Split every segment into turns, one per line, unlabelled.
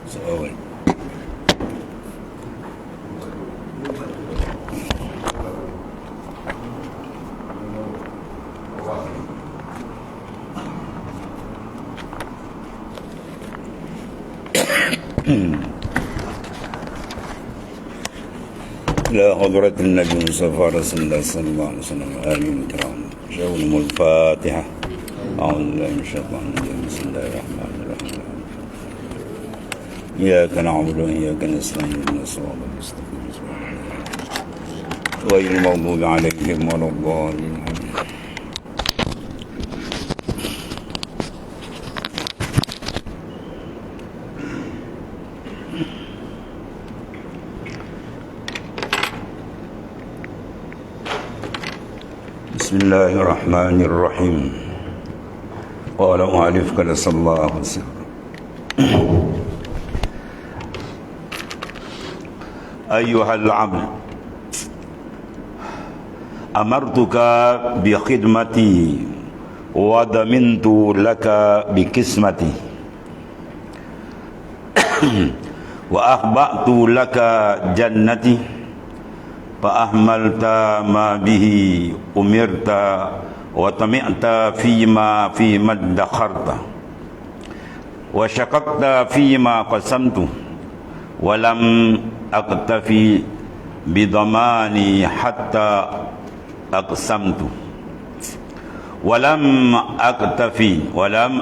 So, إلى حضرة النبي المصطفى رسول الله صلى الله عليه وسلم آمين الكرام شاولهم الفاتحة أعوذ بالله من الشيطان الرجيم بسم الله الرحمن الرحيم إياك نعبد وإياك نستعين اهدنا الصراط المستقيم غير المغضوب عليهم ولا الضالين بسم الله الرحمن الرحيم قال مؤلف قال صلى الله عليه وسلم أيها العبد أمرتك بخدمتي وضمنت لك بقسمتي وأخبأت لك جنتي فأهملت ما به أمرت وطمعت فيما ادخرت وشققت فيما قسمت ولم أكتفي بضماني حتى أقسمت ولم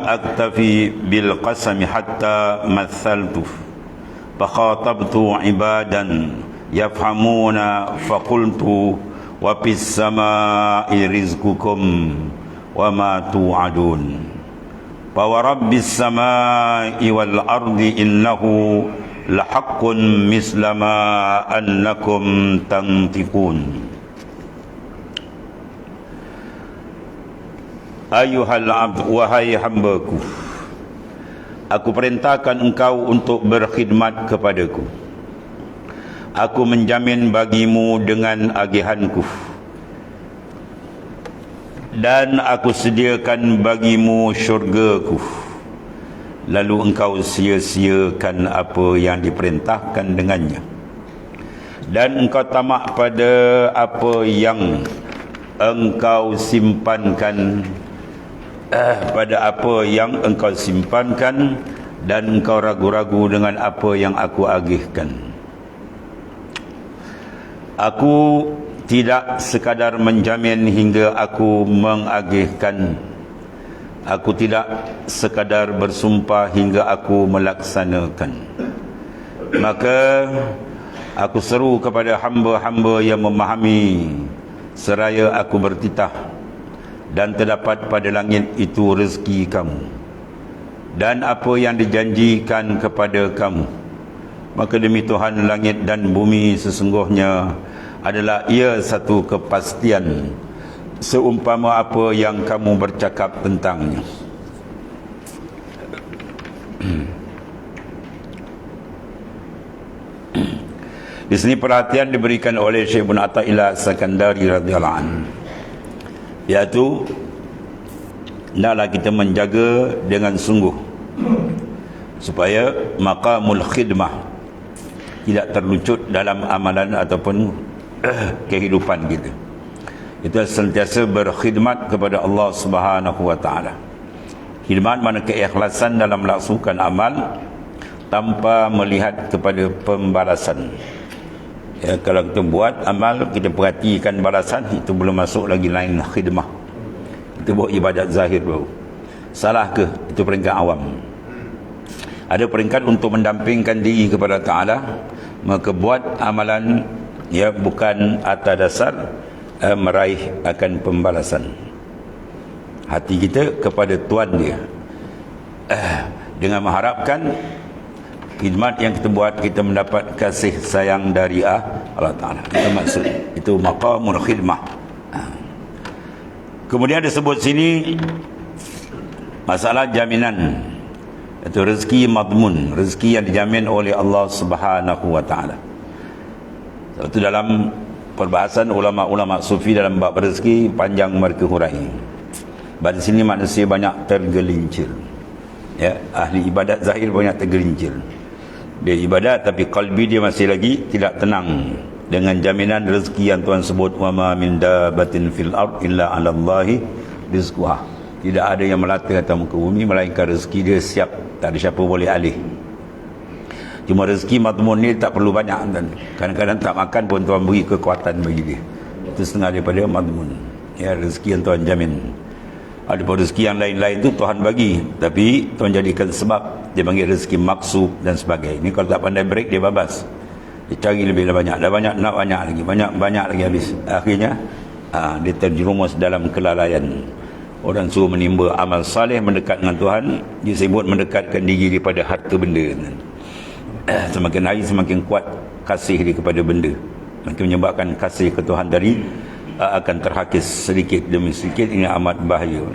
أكتفي بالقسم حتى مثلت فخاطبت عبادا يفهمون فقلت وفي السماء رزقكم وما توعدون فورب السماء والأرض إنه لحق مثل ما أنكم تنطقون أيها العبد wahai hambaku, aku perintahkan engkau untuk berkhidmat kepadaku. Aku menjamin bagimu dengan agihanku, dan aku sediakan bagimu syurgaku. Lalu engkau sia-siakan apa yang diperintahkan dengannya, dan engkau tamak pada apa yang engkau simpankan, dan engkau ragu-ragu dengan apa yang aku agihkan. Aku tidak sekadar menjamin hingga aku mengagihkan. Aku tidak sekadar bersumpah hingga aku melaksanakan. Maka aku seru kepada hamba-hamba yang memahami seraya aku bertitah, dan terdapat pada langit itu rezeki kamu dan apa yang dijanjikan kepada kamu. Maka demi Tuhan langit dan bumi sesungguhnya adalah ia satu kepastian seumpama apa yang kamu bercakap tentangnya. Di sini perhatian diberikan oleh Syekh Ibn Athaillah As-Sakandari radhiyallahu anhu, iaitu hendaklah kita menjaga dengan sungguh supaya maqamul khidmah tidak terlucut dalam amalan ataupun kehidupan kita. Itu sentiasa berkhidmat kepada Allah Subhanahu wa taala. Khidmat mana keikhlasan dalam melaksanakan amal tanpa melihat kepada pembalasan. Ya, kalau kita buat amal, kita perhatikan balasan, itu belum masuk lagi lain khidmah. Kita buat ibadat zahir baru. Salah ke? Itu peringkat awam. Ada peringkat untuk mendampingkan diri kepada Ta'ala, maka buat amalan ya bukan atas dasar meraih akan pembalasan. Hati kita kepada Tuhan dia, dengan mengharapkan khidmat yang kita buat, kita mendapat kasih sayang dari Allah Ta'ala. Itu maksud, itu maqamul khidmah. Kemudian disebut sini masalah jaminan, itu rezeki madmun, rezeki yang dijamin oleh Allah Subhanahu wa taala. Itu dalam perbahasan ulama-ulama sufi dalam bab rezeki panjang mereka hurai. Pada sini manusia banyak tergelincir. Ya, ahli ibadat zahir banyak tergelincir. Dia ibadat tapi qalbi dia masih lagi tidak tenang dengan jaminan rezeki yang Tuhan sebut, wa ma min dabatin fil ard illa 'ala Allahi rizquha. Tidak ada yang melata atas muka bumi melainkan rezeki dia siap, tak ada siapa boleh alih. Cuma rezeki madmun ni tak perlu banyak, dan kadang-kadang tak makan pun Tuhan beri kekuatan bagi dia. Itu setengah daripada madmun. Ya, rezeki yang Tuhan jamin. Ada pun rezeki yang lain-lain tu Tuhan bagi, tapi Tuhan jadikan sebab. Dia panggil rezeki maksub dan sebagainya. Ini kalau tak pandai break dia babas. Dia cari lebih banyak, dah banyak nak banyak lagi, banyak lagi habis. Akhirnya dia terjerumus dalam kelalaian. Orang suruh menimba amal saleh mendekat dengan Tuhan, dia sibuk mendekatkan diri daripada harta benda. Semakin hari semakin kuat kasih dia kepada benda, makin menyebabkan kasih ke Tuhan tadi akan terhakis sedikit demi sedikit. Ini amat bahaya.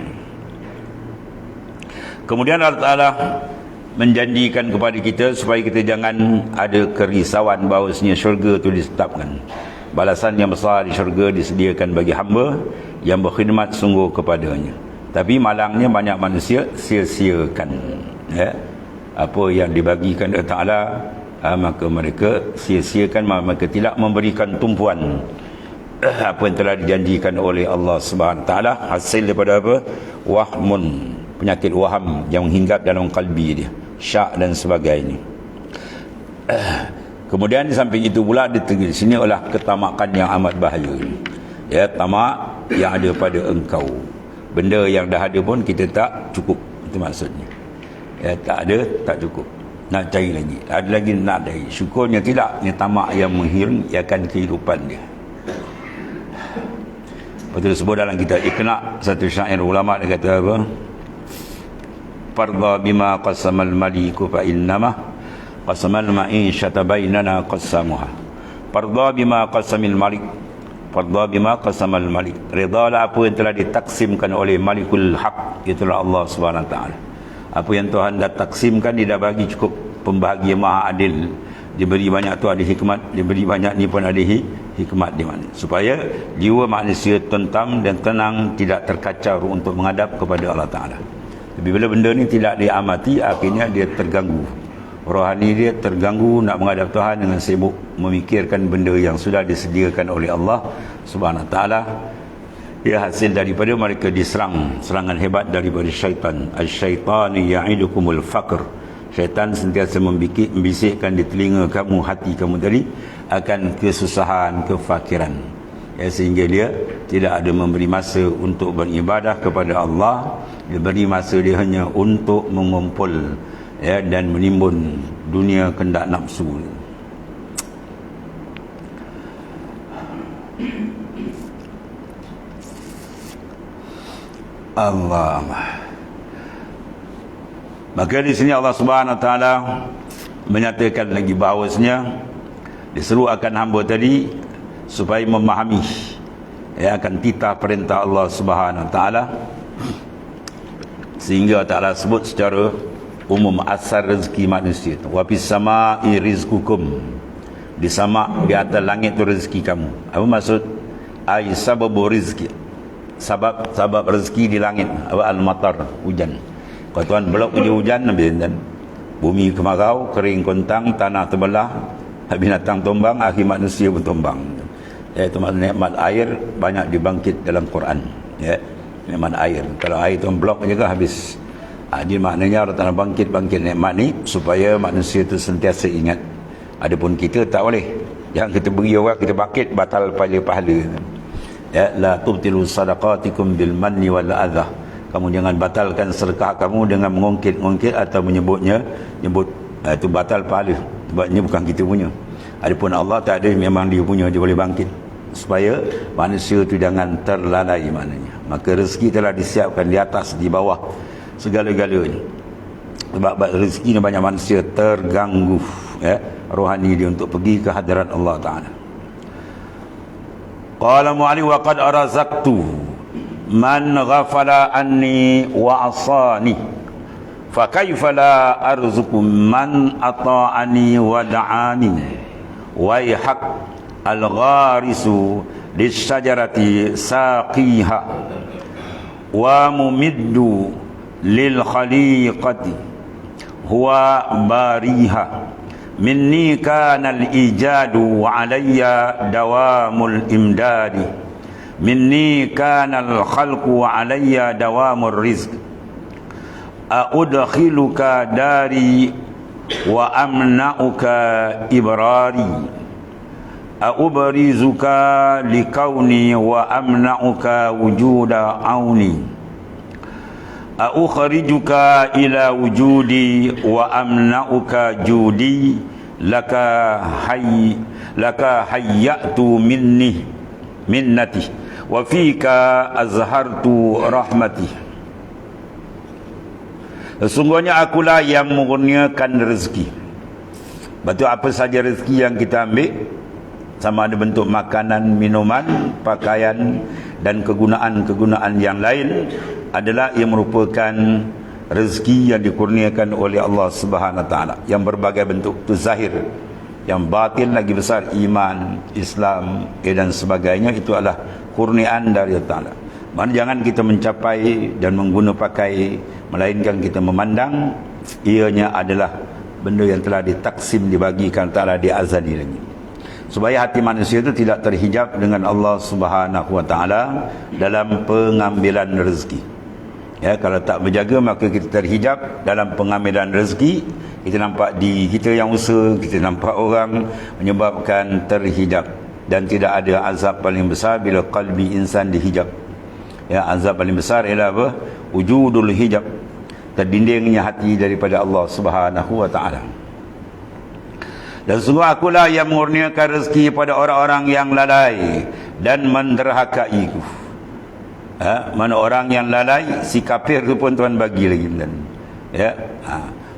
Kemudian Allah Ta'ala menjanjikan kepada kita supaya kita jangan ada kerisauan bahawasanya syurga itu ditetapkan. Balasan yang besar di syurga disediakan bagi hamba yang berkhidmat sungguh kepadanya. Tapi malangnya banyak manusia sia-siakan, ya, apa yang dibagikan Allah Ta'ala, maka mereka sia-siakan, maka tidak memberikan tumpuan apa yang telah dijanjikan oleh Allah Subhanahu Taala. Hasil daripada apa? Wahmun, penyakit waham yang hinggap dalam kalbi dia, syak dan sebagainya. Kemudian di samping itu pula di sini adalah ketamakan yang amat bahaya. Ya, tamak yang ada pada engkau. Benda yang dah ada pun kita tak cukup, itu maksudnya. Ya, tak ada, tak cukup. Nak cari lagi, ada lagi nak cari. Syukurnya tidak, ni tamak yang menghilangkan kehidupan dia. Betul sebut dalam kitab Iqna', satu syair ulama dia kata apa? Fardha bima qasamal maliku fa innama qasamal ma'isyata bainana qasamuha. Fardha bima qasamil malik, fardha bima qasamal malik. Redalah apa yang telah ditaksimkan oleh Malikul Haq, itulah Allah Subhanahu Taala. Apa yang Tuhan dah taksimkan, dia dah bagi cukup. Pembahagia maha adil, diberi banyak tu ada hikmat, diberi banyak ni pun ada hikmat di mana, supaya jiwa manusia tentam dan tenang, tidak terkacau untuk menghadap kepada Allah Ta'ala. Tapi bila benda ni tidak diamati, akhirnya dia terganggu, rohani dia terganggu, nak menghadap Tuhan dengan sibuk memikirkan benda yang sudah disediakan oleh Allah Subhanahu Ta'ala. Ia hasil daripada mereka diserang serangan hebat daripada syaitan. Asy-syaitanu ya'idukumul faqr. Syaitan sentiasa membisikkan di telinga kamu, hati kamu tadi, akan kesusahan, kefakiran, ya, sehingga dia tidak ada memberi masa untuk beribadah kepada Allah. Dia beri masa dia hanya untuk mengumpul, ya, dan menimbun dunia kendak nafsu. Allah. Maka di sini Allah Subhanahu Wa Taala menyatakan lagi bahawasanya diseru akan hamba tadi supaya memahami, ya, akan titah perintah Allah Subhanahu Wa Taala, sehingga Ta'ala sebut secara umum asal rezeki manusia. Wa fis sama'i rizqukum, di sama, di atas langit tu rezeki kamu. Apa maksud? Ai sababu rizki, sebab rezeki di langit. Apa? Al-matar, hujan. Kalau Tuhan belok hujan, dan bumi kemarau, kering kontang, tanah terbelah, binatang tumbang, akhir manusia pun tumbang. Ya, itu nikmat air banyak dibangkit dalam Quran. Ya, nikmat air. Kalau air Tuhan blok juga habis. Jadi maknanya Allah Ta'ala bangkit nikmat ni supaya manusia itu sentiasa ingat. Adapun kita tak boleh. Jangan kita beri orang, kita bangkit, batal pahala. Ya, la tubtilu sadaqatikum bil manni wal adha. Kamu jangan batalkan sedekah kamu dengan mengungkit atau nyebut itu batal pahala, sebab ini bukan kita punya. Adapun Allah tak ada, memang dia punya, dia boleh bangkit, supaya manusia itu jangan terlalai maknanya. Maka rezeki telah disiapkan di atas, di bawah, segala-galanya. Sebab rezeki ni banyak manusia terganggu, ya, rohani dia untuk pergi ke hadirat Allah Ta'ala. Qala mu'ali wa qad arazaqtu man ghafala anni wa asani fa kaifa la arzuqu man ata'ani wa da'ani wa yahaq al-gharisu lis-syajarati saqiha wa mumiddu lil khaliqati huwa bariha minni kanal ijadu wa alayya dawamul imdadi, minni kanal khalqu wa alayya dawamur rizq, a'udkhiluka dari wa amna'uka ibrari, a'ubrizuka likauni wa amna'uka wujuda auni, a'ukhrijuka ila wujudi wa amna'uka judi, laka hayyatu minnati wa fika azhartu rahmati. Sesungguhnya akulah yang mengurniakan rezeki. Betul, apa saja rezeki yang kita ambil, sama ada bentuk makanan, minuman, pakaian dan kegunaan-kegunaan yang lain, adalah yang merupakan rezeki yang dikurniakan oleh Allah Subhanahu Wa Taala, yang berbagai bentuk. Itu zahir. Yang batin lagi besar, iman, Islam dan sebagainya, itu adalah kurniaan dari Allah Taala. Mana jangan kita mencapai dan mengguna pakai, melainkan kita memandang ianya adalah benda yang telah ditaksim, dibagikan Ta'ala di azali lagi, supaya hati manusia itu tidak terhijab dengan Allah Subhanahu Wa Taala dalam pengambilan rezeki. Ya, kalau tak berjaga maka kita terhijab dalam pengambilan rezeki. Kita nampak di kita yang usaha, kita nampak orang, menyebabkan terhijab. Dan tidak ada azab paling besar bila qalbi insan dihijab. Ya, azab paling besar ialah apa? Wujudul hijab, terdindingnya hati daripada Allah Subhanahu Wa Taala. Dan sungguh akulah yang mengurniakan rezeki pada orang-orang yang lalai dan menderhakaiku. Mana orang yang lalai, si kafir tu pun Tuhan bagi lagi. Ya,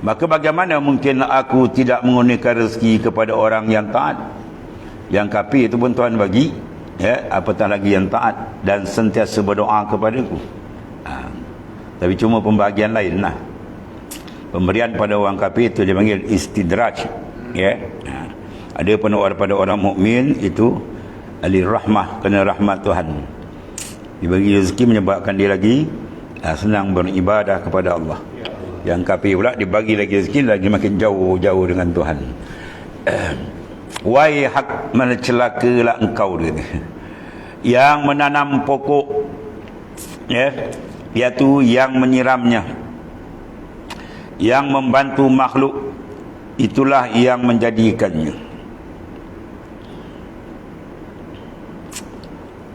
maka bagaimana mungkin aku tidak mengurniakan rezeki kepada orang yang taat? Yang kafir itu pun Tuhan bagi, ya, apatah lagi yang taat dan sentiasa berdoa kepadaku. Tapi cuma pembahagian lain lah. Pemberian pada orang kafir itu dia panggil istidraj, ya. Ada pada orang mukmin itu alir rahmah, kena rahmat Tuhan. Dibagi rezeki menyebabkan dia lagi senang beribadah kepada Allah. Yang kafir pula dibagi lagi rezeki lagi makin jauh-jauh dengan Tuhan. Wahai hak, mana celakalah engkau, dia yang menanam pokok, ya, iaitu yang menyiramnya, yang membantu makhluk, itulah yang menjadikannya.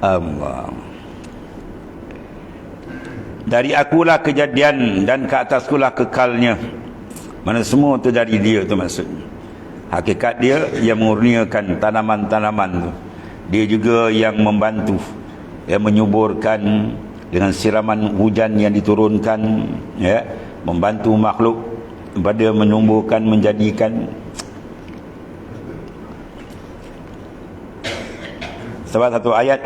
Allah. Dari akulah kejadian dan ke ataskulah kekalnya. Mana semua tu dari dia tu maksudnya. Hakikat dia yang mengurniakan tanaman-tanaman tu. Dia juga yang membantu, yang menyuburkan dengan siraman hujan yang diturunkan, ya, membantu makhluk pada menumbuhkan, menjadikan. Sebab satu ayat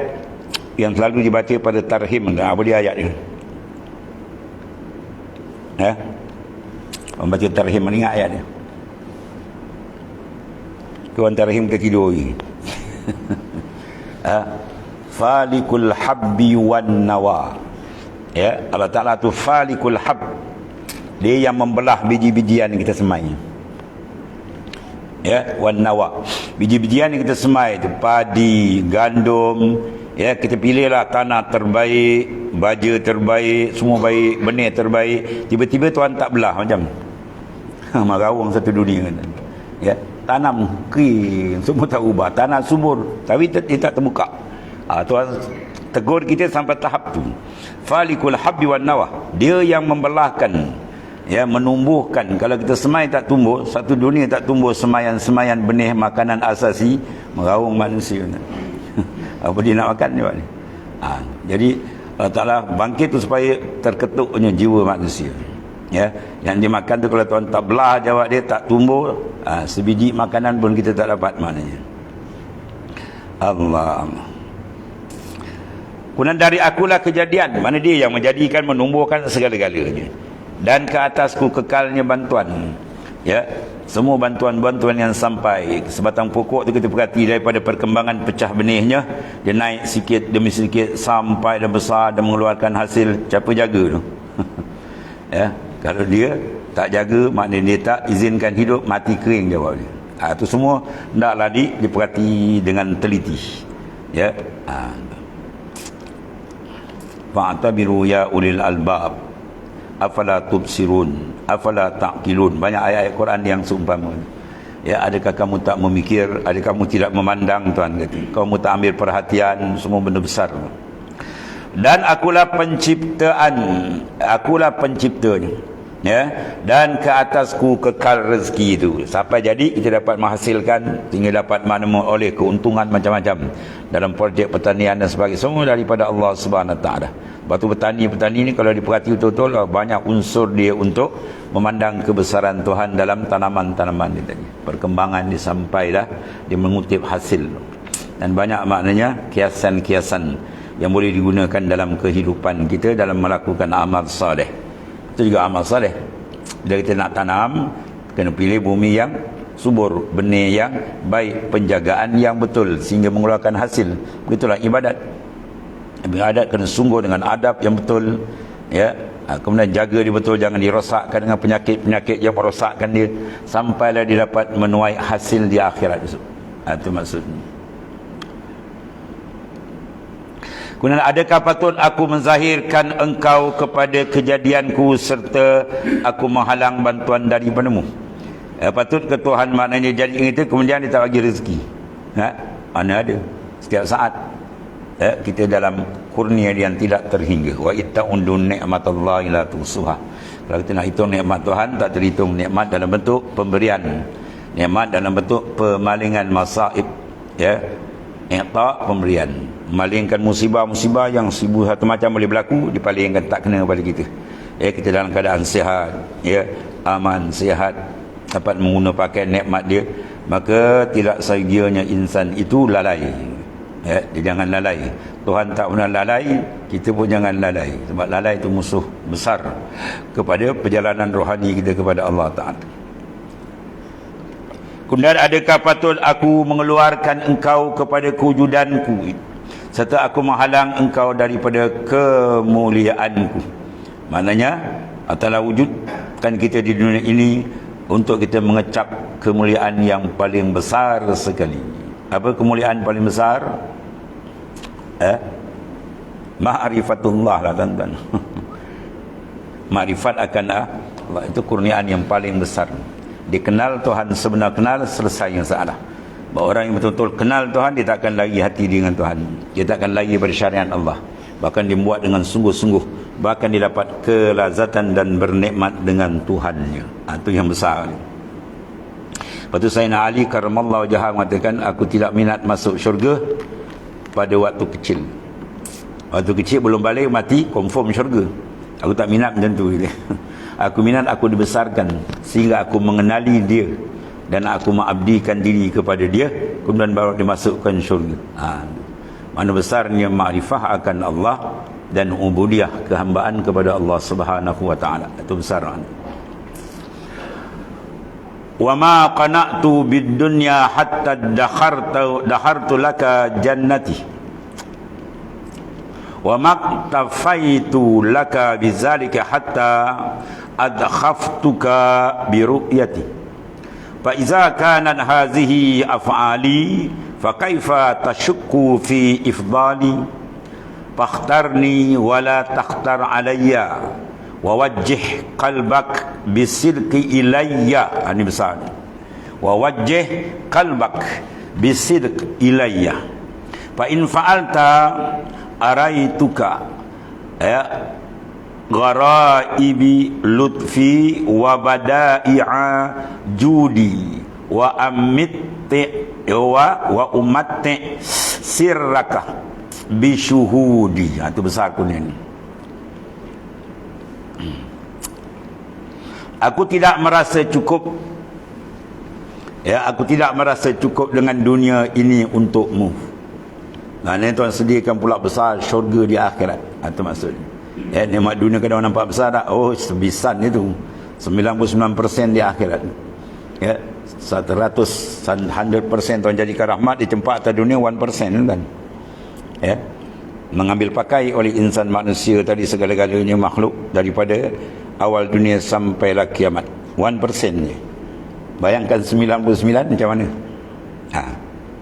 yang selalu dibaca pada tarhim, apa dia ayat ni? Ya, membaca tarhim, ingat ayat ni. Tuan tarhim ke tidur ni. Falikul habbi wan nawa. Ya, Allah Ta'ala tu falikul hab. Dia yang membelah biji-bijian yang kita semai. Ya, wan nawa. Biji-bijian yang kita semai tu padi, gandum, ya, kita pilihlah tanah terbaik, baja terbaik, semua baik, benih terbaik. Tiba-tiba Tuhan tak belah macam marawang satu dunia kan. Ya, tanam kering, semua tak ubah, tanah subur, tapi dia tak terbuka. Tuhan tegur kita sampai tahap tu. Falikul habbi wan nawa. Dia yang membelahkan, ya, menumbuhkan. Kalau kita semai tak tumbuh, satu dunia tak tumbuh semayan-semayan benih makanan asasi, meraung manusia. Apa dia nak makan ni, Pak ni? Jadi Allah Ta'ala bangkit tu supaya terketuknya jiwa manusia. Ya, yang dimakan tu kalau Tuhan tak belah jawab dia, tak tumbuh, sebiji makanan pun kita tak dapat maknanya. Allah. Kemudian dari akulah kejadian, mana dia yang menjadikan, menumbuhkan segala-galanya. Dan ke atasku kekalnya bantuan. Ya, semua bantuan-bantuan yang sampai. Sebatang pokok tu kita perhati daripada perkembangan pecah benihnya, dia naik sikit demi sedikit sampai dah besar dan mengeluarkan hasil. Siapa jaga tu? Ya, kalau dia tak jaga, maknanya dia tak izinkan hidup, mati kering jawab dia. Itu semua hendaklah diperhati dengan teliti. Ya. Fa'tabiru ya ulil albab afala tubsirun afala taqilun. Banyak ayat-ayat Quran yang seumpama. Ya, adakah kamu tak memikir, adakah kamu tidak memandang, Tuhan kata. Kamu tak ambil perhatian semua benda besar. Dan akulah penciptanya. Ya, dan ke atasku kekal rezeki itu. Sampai jadi kita dapat menghasilkan sehingga dapat oleh keuntungan macam-macam dalam projek pertanian dan sebagainya, semua daripada Allah Subhanahu Wa Taala. Batu petani ni kalau diperhati betul-betul, banyak unsur dia untuk memandang kebesaran Tuhan dalam tanaman-tanaman dia tadi. Perkembangan dia sampai dah dia mengutip hasil. Dan banyak maknanya kiasan-kiasan yang boleh digunakan dalam kehidupan kita dalam melakukan amal soleh. Itu juga amal soleh. Bila kita nak tanam, kena pilih bumi yang subur, benih yang baik, penjagaan yang betul sehingga mengeluarkan hasil. Begitulah ibadat. Ibadat kena sungguh dengan adab yang betul, ya. Kemudian jaga dia betul, jangan dirosakkan dengan penyakit-penyakit yang merosakkan dia sampailah dia dapat menuai hasil di akhirat itu. Itu maksudnya. Kemudian, adakah patut aku menzahirkan engkau kepada kejadianku serta aku menghalang bantuan daripadamu? Patut ke Tuhan maknanya jadi itu kemudian dia tak bagi rezeki. Mana ada? Setiap saat kita dalam kurnia yang tidak terhingga. Wa itta'undun ni'matallahi la tusuha. Kalau kita nak hitung nikmat Tuhan, tak terhitung. Nikmat dalam bentuk pemberian, nikmat dalam bentuk pemalingan masaib, ya, i'ta, pemberian. Malingkan musibah-musibah yang seribu satu macam boleh berlaku, dipalingkan tak kena kepada kita. Kita dalam keadaan sihat, ya, aman, sihat, dapat menggunakan pakai nikmat dia, maka tidak segianya insan itu lalai. Dia jangan lalai. Tuhan tak pernah lalai, kita pun jangan lalai. Sebab lalai itu musuh besar kepada perjalanan rohani kita kepada Allah Ta'ala. Kemudian, adakah patut aku mengeluarkan engkau kepada kewujudanku serta aku menghalang engkau daripada kemuliaanku? Maknanya, Allah wujudkan kita di dunia ini untuk kita mengecap kemuliaan yang paling besar sekali. Apa kemuliaan paling besar? Ma'rifatullah lah, tuan-tuan. Ma'rifat akan Allah, itu kurniaan yang paling besar. Dikenal Tuhan sebenar kenal, selesai masalah. Bahawa orang yang betul-betul kenal Tuhan, dia tak akan lagi hati dengan Tuhan, dia tak akan lagi pada syariat Allah, bahkan dia buat dengan sungguh-sungguh, bahkan dia dapat kelazatan dan bernikmat dengan Tuhannya. Itu yang besar. Lepas tu Sayyidina Ali karramallahu wajhahu mengatakan, aku tidak minat masuk syurga pada waktu kecil. Waktu kecil belum balik mati, confirm syurga. Aku tak minat macam tu. Aku minat aku dibesarkan sehingga aku mengenali dia dan aku mengabdikan diri kepada dia, kemudian baru dimasukkan syurga. Mana besarnya makrifah akan Allah dan ubudiyah, kehambaan kepada Allah Subhanahu wa taala. Itu besar. Wa ma qana'tu bid dunya hatta dakhartu laka jannati wa maktafaitu laka bizalika hatta adkhaftuka bi ru'yati fa iza kanat hazihi af'ali fa kaifa tashukku fi ifdali fakhtarni wa la takhtar alayya wa wajjih qalbak bisidqi ilayya. Ini besar. Wa wajjih qalbak bisidq ilayya fa in fa'alta araituka gharaibi lutfi wa bada'i'a judi wa amitti wa umatti sirraka bisyuhudi. Itu besar punya ni. Aku tidak merasa cukup, aku tidak merasa cukup dengan dunia ini untukmu. Nah, ni Tuhan sediakan pula besar syurga di akhirat. Itu maksudnya. Nikmat dunia kadang nampak besar tak? Oh, sebisan itu. 99% di akhirat. 100% Tuhan jadikan rahmat, dicempak atas dunia 1%, kan? Mengambil pakai oleh insan manusia tadi segala-galanya makhluk daripada awal dunia sampailah kiamat. 1% je. Bayangkan 99 macam mana.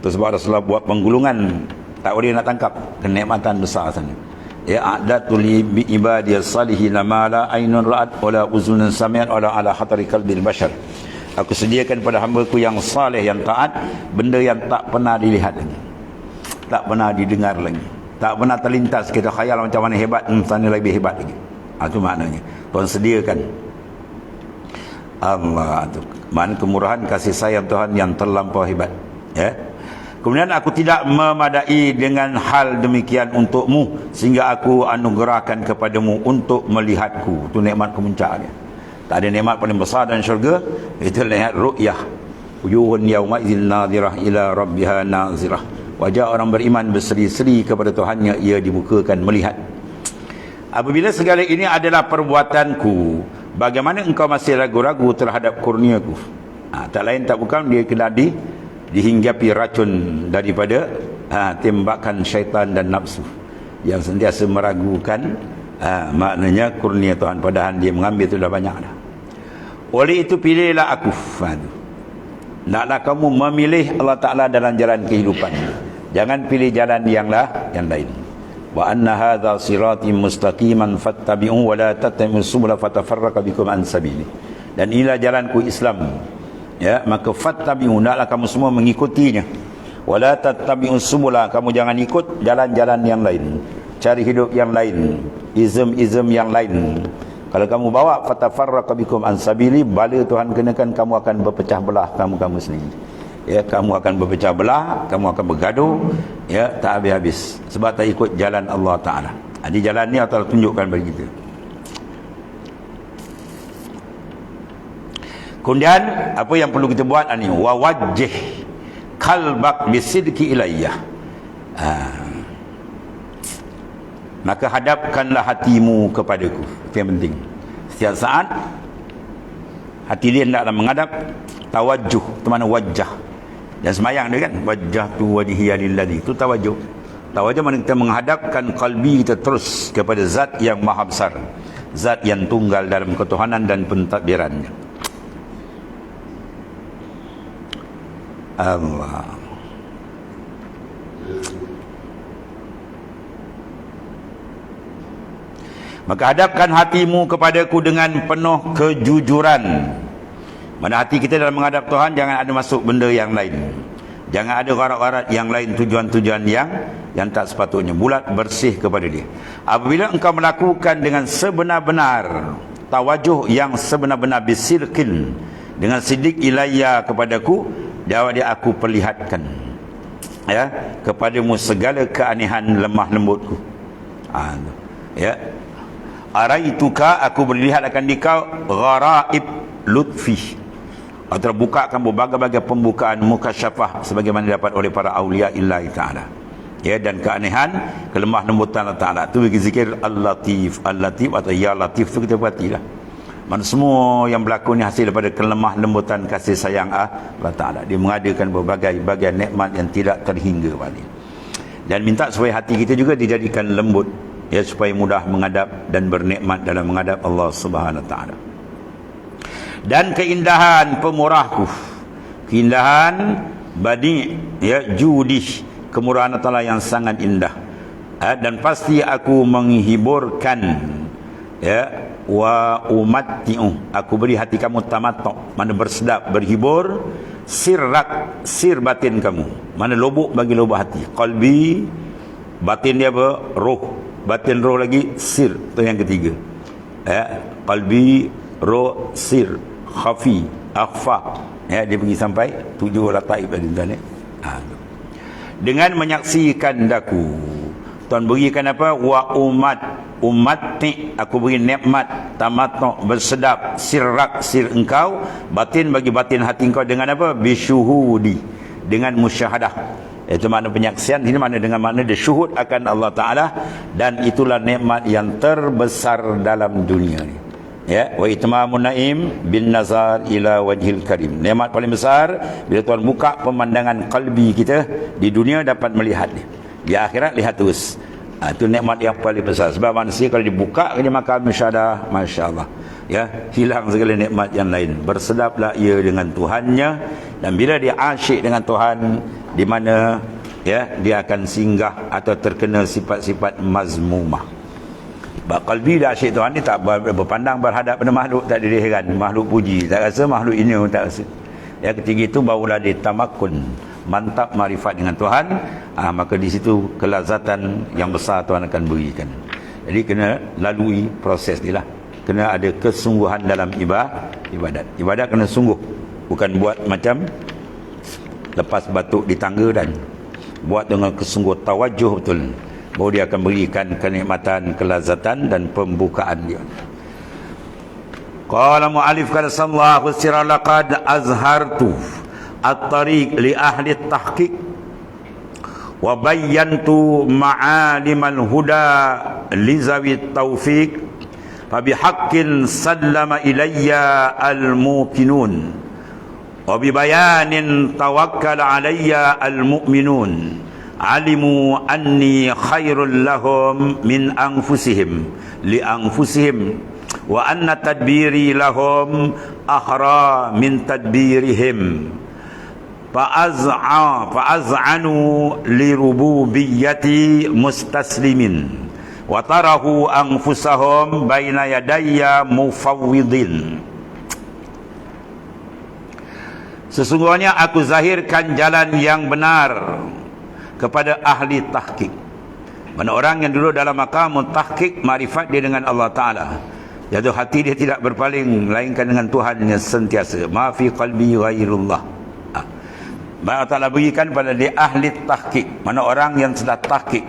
Tu sebab Rasulullah buat penggulungan, tak boleh nak tangkap, kenikmatan besar sana. Ya, a'datu li ibadiyas salihin ma la ainun ra'at wala uzunun sami'at wala ala khatari qalbil bashar. Aku sediakan pada hamba-Ku yang saleh, yang taat, benda yang tak pernah dilihat lagi, tak pernah didengar lagi, tak pernah terlintas kita khayal macam mana hebat, sana lebih hebat lagi. Itu maknanya Tuhan sediakan. Allah tu makna kemurahan kasih sayang Tuhan yang terlampau hebat. Ya. Kemudian aku tidak memadai dengan hal demikian untukmu, sehingga aku anugerahkan kepadamu untuk melihatku. Itu nikmat kemuncak dia. Tak ada nikmat paling besar dalam syurga, itu lihat ru'yah. Wujuhun yawma idzin nadhirah ila rabbiha nazirah. Wajah orang beriman berseri-seri kepada Tuhannya, ia dibukakan melihat. Apabila segala ini adalah perbuatanku, bagaimana engkau masih ragu-ragu terhadap kurniaku? Tak lain tak bukan dia kena dihinggapi racun daripada tembakan syaitan dan nafsu yang sentiasa meragukan maknanya kurnia Tuhan, padahal dia mengambil itu dah banyak dah. Oleh itu pilihlah aku. Naklah kamu memilih Allah Ta'ala dalam jalan kehidupan, jangan pilih jalan yang lain. Wa anna hadza sirati mustaqiman fattabi'u wa la tattabi'us subula fatafarraqa bikum an sabili. Dan inilah jalanku Islam, ya, maka fattabi'u, naklah kamu semua mengikutinya. Wa la tattabi'us subula, kamu jangan ikut jalan-jalan yang lain, cari hidup yang lain, izm yang lain. Kalau kamu bawa fatafarraqa bikum an sabili, bala Tuhan kenakan kamu akan berpecah belah kamu sendiri. Ya, kamu akan berpecah belah, kamu akan bergaduh, ya, tak habis-habis sebab tak ikut jalan Allah Ta'ala. Jadi jalan ni Allah tunjukkan bagi kita. Kemudian apa yang perlu kita buat ni, wa wajjih qalbak bisidqi ilayyah. Maka hadapkanlah hatimu kepadaku. Itu yang penting. Setiap saat hati dia hendaklah menghadap. Tawajjuh itu mana wajah. Dan semayang dia kan, wajah tu wajhiya lillazi, itu tawajjuh. Tawajjuh mana kita menghadapkan kalbi kita terus kepada zat yang maha besar, zat yang tunggal dalam ketuhanan dan pentadbirannya. Allah. Maka hadapkan hatimu kepadaku dengan penuh kejujuran. Mana hati kita dalam menghadap Tuhan, jangan ada masuk benda yang lain, jangan ada gharat-gharat yang lain, tujuan-tujuan yang tak sepatutnya. Bulat bersih kepada dia. Apabila engkau melakukan dengan sebenar-benar tawajuh, yang sebenar-benar bisirkin, dengan sidik ilayya kepadaku, dia aku perlihatkan, ya, kepadamu segala keanehan lemah lembutku. Ya, araituka, aku berlihat akan dikau gharaib lutfi, atau bukakan berbagai-bagai pembukaan mukasyafah sebagaimana dapat oleh para awliya illahi ta'ala, ya, dan keanehan kelemah lembutan Allah Ta'ala. Itu bagi zikir Al-Latif, Al-Latif atau Ya Latif, itu kita perhatilah. Mana semua yang berlaku ni hasil daripada kelemah lembutan kasih sayang Allah Ta'ala. Dia mengadakan berbagai-bagai nikmat yang tidak terhingga balik. Dan minta supaya hati kita juga dijadikan lembut, ya, supaya mudah menghadap dan bernikmat dalam menghadap Allah Subhanahu Wa Ta'ala. Dan keindahan pemurahku, keindahan badi, ya, judi, kemurahan Allah Ta'ala yang sangat indah. Dan pasti aku menghiburkan, ya, wa umatti'u, aku beri hati kamu tamattu', mana bersedap, berhibur, sirrak, sir batin kamu, mana lubuk bagi lubuk hati. Qalbi, batin dia apa? Roh. Batin roh lagi, sir, itu yang ketiga. Ya, qalbi, roh, sir, khafi, akhfa, ya, dia pergi sampai 7 lataif tadi tuan, ya. Dengan menyaksikan daku, Tuhan berikan apa? Wa ummati, aku beri nikmat tamattu, bersedap, sirrak, sir engkau, batin bagi batin hati engkau, dengan apa? Bisyuhudi, dengan musyahadah. Itu makna penyaksian, ini makna dengan makna dia syuhud akan Allah Ta'ala. Dan itulah nikmat yang terbesar dalam dunia ni, ya. Wa itmamun naim bin nazar ila wajhil karim. Nikmat paling besar bila Tuhan buka pemandangan kalbi kita. Di dunia dapat melihat dia, di akhirat lihat terus Itu nikmat yang paling besar. Sebab manusia kalau dibuka dia makan musyadah, masya-Allah, ya, hilang segala nikmat yang lain. Bersedaplah ia dengan Tuhannya, dan bila dia asyik dengan Tuhan, di mana ya dia akan singgah atau terkena sifat-sifat mazmumah. Sebab qalbi dah asyik Tuhan ni tak berpandang berhadap pada makhluk, tak ada heran, makhluk puji tak rasa, makhluk ini tak rasa. Ya, ketiga itu barulah dia tamakun, mantap marifat dengan Tuhan. Maka di situ kelazatan yang besar Tuhan akan berikan. Jadi kena lalui proses dia lah. Kena ada kesungguhan dalam ibadat. Ibadat kena sungguh, bukan buat macam lepas batuk di tangga, dan buat dengan kesungguh tawajuh betul, baru dia akan berikan kenikmatan, kelazatan dan pembukaan dia. Qala mu'alif kala sallallahu sirra laqad azhartu at-tariq li ahli at-tahqiq wa bayyantu ma'alimal huda li zawi at-tawfiq fa bihaqqin sallama ilayya al-muqinun wa bi bayanin tawakkala alayya al-mu'minun alimu anni khairul lahum min anfusihim li anfusihim wa anna tadbiri lahum akhra min tadbirihim fa'az'anu li rububiyyati mustaslimin wa tarahu anfusahum baina yadayya mufawwidin. Sesungguhnya aku zahirkan jalan yang benar kepada ahli tahqiq. Mana orang yang duduk dalam maqam tahqiq, marifat dia dengan Allah Ta'ala, jatuh hati dia tidak berpaling melainkan dengan Tuhan yang sentiasa. Ma fi qalbi ghairullah. Allah Ta'ala berikan pada dia ahli tahqiq, mana orang yang sudah tahqiq.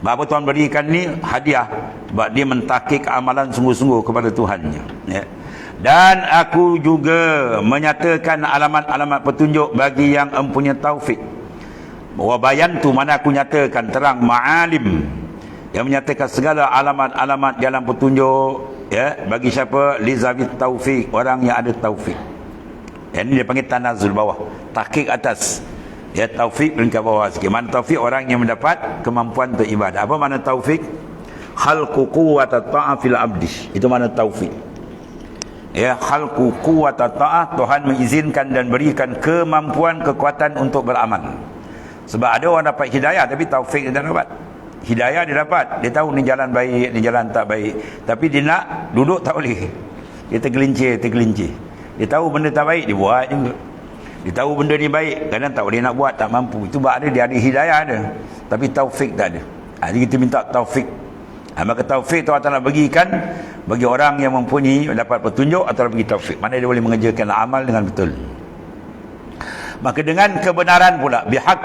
Apa Tuhan berikan ni hadiah, sebab dia mentahqiq amalan sungguh-sungguh kepada Tuhannya, ya. Dan aku juga menyatakan alamat-alamat petunjuk bagi yang mempunyai taufik. Wa bayantu, mana aku nyatakan terang, ma'alim, yang menyatakan segala alamat-alamat jalan petunjuk, ya, bagi siapa? Li zawit taufik, orang yang ada taufik. Yang ini dia panggil tanazul bawah, tahqiq atas, ya, taufik peringkat bawah sikit. Mana taufik? Orang yang mendapat kemampuan untuk ibadah. Apa makna taufik? Khalqu quwwata ta'ah fil abdi, itu makna taufik. Ya, khalqu quwwata ta'ah, Tuhan mengizinkan dan berikan kemampuan, kekuatan untuk beramal. Sebab ada orang dapat hidayah tapi taufik dia tak dapat. Hidayah dia dapat, dia tahu ni jalan baik, ni jalan tak baik, tapi dia nak duduk tak boleh. Dia tergelincir. Dia tahu benda tak baik, dia buat juga. Dia tahu benda ni baik, kadang tak boleh nak buat, tak mampu. Itu sebab dia ada hidayah ada, tapi taufik tak ada. Jadi kita minta taufik. Maka taufik tu Allah bagikan bagi orang yang mempunyai dapat petunjuk, atau bagi taufik, mana dia boleh mengerjakan amal dengan betul. Maka dengan kebenaran pula, bihaq,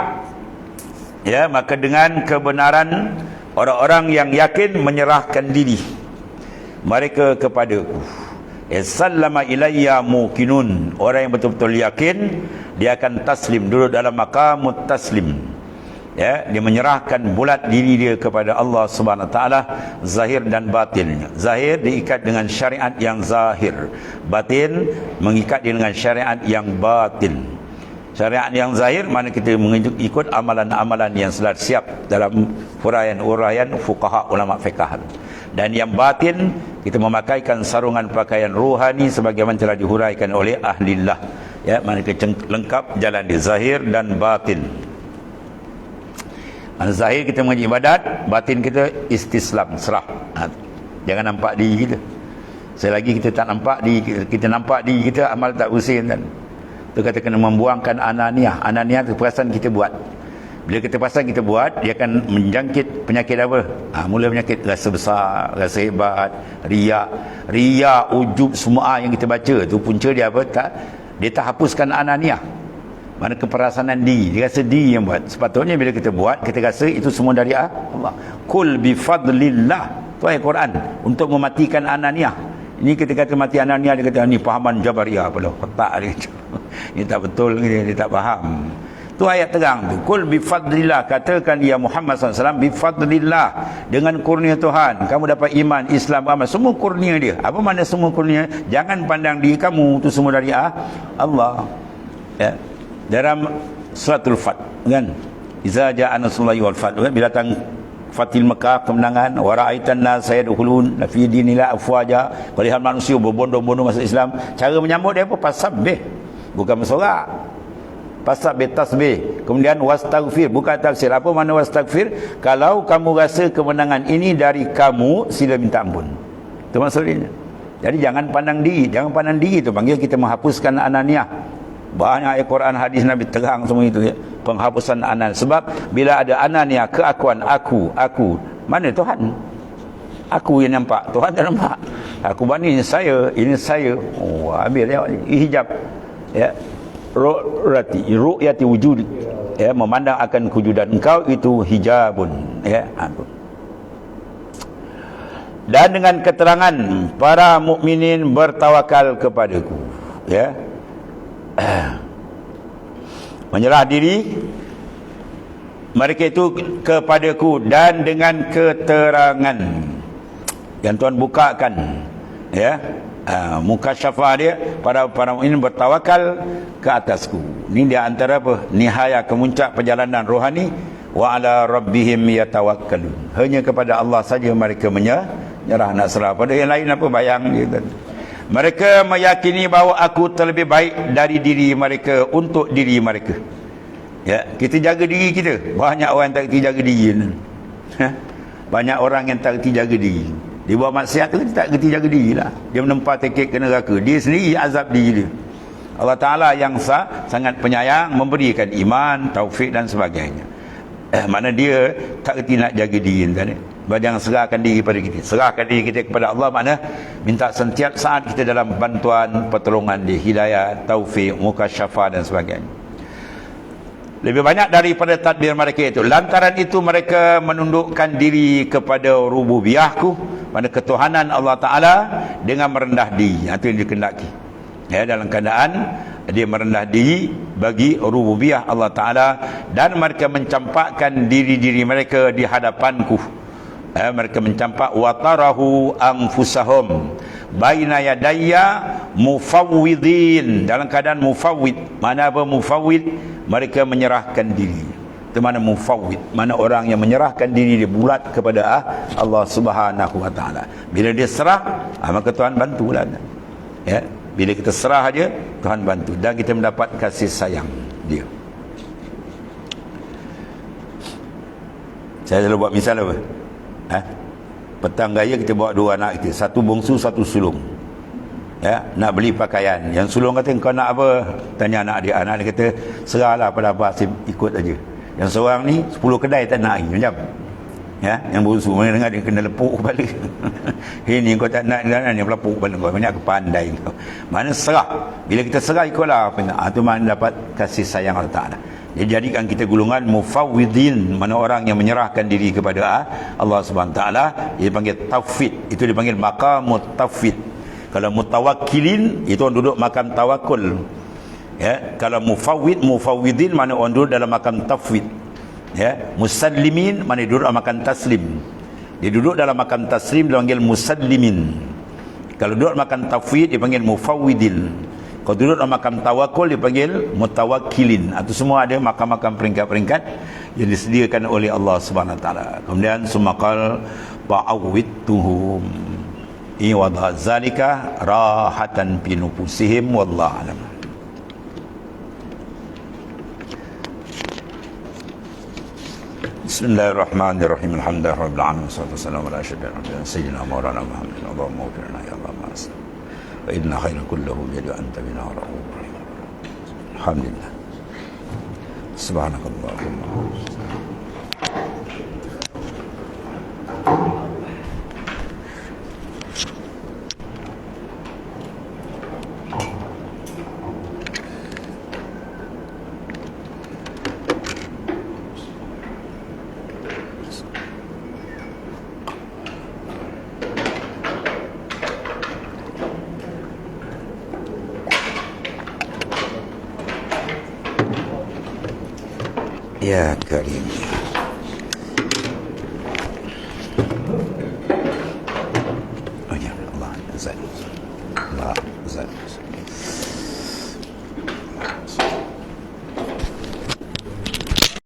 ya, maka dengan kebenaran orang-orang yang yakin menyerahkan diri mereka kepadaku. Sallama ilayya muqinun, orang yang betul-betul yakin, dia akan taslim, duduk dalam maqamut taslim, ya, dia menyerahkan bulat diri dia kepada Allah Subhanahu Wa Taala, zahir dan batin. Zahir diikat dengan syariat yang zahir, batin mengikat dia dengan syariat yang batin. Syariat yang zahir mana kita mengikut amalan-amalan yang sudah siap dalam huraian-huraian fuqaha ulama fiqh. Dan yang batin kita memakaikan sarungan pakaian rohani sebagaimana telah dihuraikan oleh ahlillah, ya, mana kita lengkap jalan di zahir dan batin. Zahir kita mengaji ibadat, batin kita istislam, serah. Jangan nampak diri kita. Selagi kita tak nampak diri kita nampak diri kita, amal tak usin kan. Tu kata kena membuangkan ananiah. Ananiah tu perasaan kita buat. Bila kita perasan kita buat, dia akan menjangkit penyakit apa? Mula penyakit rasa besar, rasa hebat, riak, ujub, semua yang kita baca tu punca dia apa? Dia tak hapuskan ananiah. Mana keperasanan diri, dia rasa diri yang buat. Sepatutnya bila kita buat, kita rasa itu semua dari Allah. Kul bifadlillah, tu ayat Quran, untuk mematikan ananiah. Ini kita kata mati ananiah, dia kata ni pahaman Jabariyah pula, otak dia. Ini tak betul, dia tak faham. Tu ayat terang tu. Kul bifadlillah, katakan ya Muhammad SAW, bifadlillah, dengan kurnia Tuhan kamu dapat iman, Islam, amal, semua kurnia dia. Apa makna semua kurnia? Jangan pandang diri kamu tu semua dari Allah, ya. Dalam suratul Fath kan, iza ja'a nasrullahi wal fath, bila datang Fatil Mekah, kemenangan. Wa ra'aitan nas yadkhulun fi dinillah afwaja. Kau lihat manusia berbondong-bondong masuk Islam. Cara menyambut dia apa? Pasabih, bukan bersorak. Pasabih, tasbih. Kemudian wastaghfir, bukan taksir. Apa makna wastaghfir? Kalau kamu rasa kemenangan ini dari kamu, sila minta ampun. Itu maksudnya. Jadi jangan pandang diri. Jangan pandang diri itu panggil kita menghapuskan ananiah. Banyak ayat Quran, hadis Nabi terang semua itu ya. Penghapusan anan. Sebab bila ada ananiah, keakuan aku, mana Tuhan? Aku yang nampak, Tuhan tak nampak. Aku ini saya. Oh, ambil tengok ni. Hijab. Ya. Ru'yati wujud. Ya, memandang akan kewujudan engkau itu hijabun. Ya, aku. Dan dengan keterangan para mukminin bertawakal kepadaku. Ya. Menyerah diri mereka itu kepadaku, dan dengan keterangan yang Tuhan bukakan, ya, mukasyafah dia, para mukminin bertawakal ke atasku. Ini dia antara apa? Nihaya kemuncak perjalanan rohani. Wa ala rabbihim yatawakkalun. Hanya kepada Allah saja mereka menyerah, nak serah pada yang lain apa bayang dia. Mereka meyakini bahawa aku terlebih baik dari diri mereka untuk diri mereka. Ya, kita jaga diri kita. Banyak orang tak kerti jaga diri. Banyak orang yang tak kerti jaga diri. Dia buat maksiat tu, dia tak kerti jaga diri lah. Dia menempah tiket ke neraka. Dia sendiri azab diri dia. Allah Ta'ala yang sangat penyayang, memberikan iman, taufik dan sebagainya. Mana dia tak kerti nak jaga diri tadi. Jangan serahkan diri pada kita. Serahkan diri kita kepada Allah, makna minta setiap saat kita dalam bantuan, pertolongan dia, hidayah, taufik, mukasyafah dan sebagainya. Lebih banyak daripada tadbir mereka itu. Lantaran itu mereka menundukkan diri kepada rububiyahku, pada ketuhanan Allah Ta'ala, dengan merendah diri. Itu yang dikendaki. Ya, dalam keadaan dia merendah diri bagi rububiyah Allah Ta'ala, dan mereka mencampakkan diri-diri mereka di hadapanku. Mereka mencampak watarahu anfusahum baina yadayya mufawwidin, dalam keadaan mufawwid. Mana apa mufawwid? Mereka menyerahkan diri. Itu mana mufawwid, mana orang yang menyerahkan diri dia bulat kepada Allah Subhanahu wa taala. Bila dia serah, maka Tuhan bantulah. Ya, bila kita serah aja, Tuhan bantu dan kita mendapat kasih sayang dia. Saya selalu buat misal apa? Petang raya kita bawa dua anak kita, satu bongsu, satu sulung. Ya, nak beli pakaian. Yang sulung kata, kau nak apa? Tanya anak dia. Anak dia kata, serahlah pada apa, saya ikut aja. Yang seorang ni 10 kedai tak nak lagi macam. Ya, yang bongsu mana dengar dia kena lepuk kepala. Ini kau tak nak, ni lepuk kepala kau. Banyak kepandai kau. Mana serah. Bila kita serah, ikutlah apa nak. Itu mana dapat kasih sayang Allah Ta'ala. Dia jadikan kita golongan mufawwidin, mana orang yang menyerahkan diri kepada Allah Subhanahu Taala. Dia panggil tauhid, itu dipanggil maqamut tauhid. Kalau mutawakkilin, itu orang duduk makam tawakul. Ya, kalau mufawwidin, mana orang duduk dalam makam tauhid. Ya, musallimin, mana duduk dalam makam taslim. Dia duduk dalam makam taslim, dia panggil musallimin. Kalau duduk dalam makam tauhid, dia panggil mufawwidin. Kalau duduk dalam makam tawakul, dipanggil mutawakkilin. Itu semua ada makam-makam peringkat-peringkat yang disediakan oleh Allah Subhanahu Wa Taala. Kemudian sumakal ba'awwituhum iwadha zalika rahatan fi nufusihim wallahu alam. Bismillahirrahmanirrahim. Alhamdulillahirabbil alamin. Wassalatu wassalamu ala asyrafil anbiya'i sayyidina maulana Muhammad. Allahumma ighfir lana ya Allah ma aslam. Wa inna khairan kullahu biyadi anta bina ra'ufur rahim. Alhamdulillah. Subhanakallahumma. Ya Karim.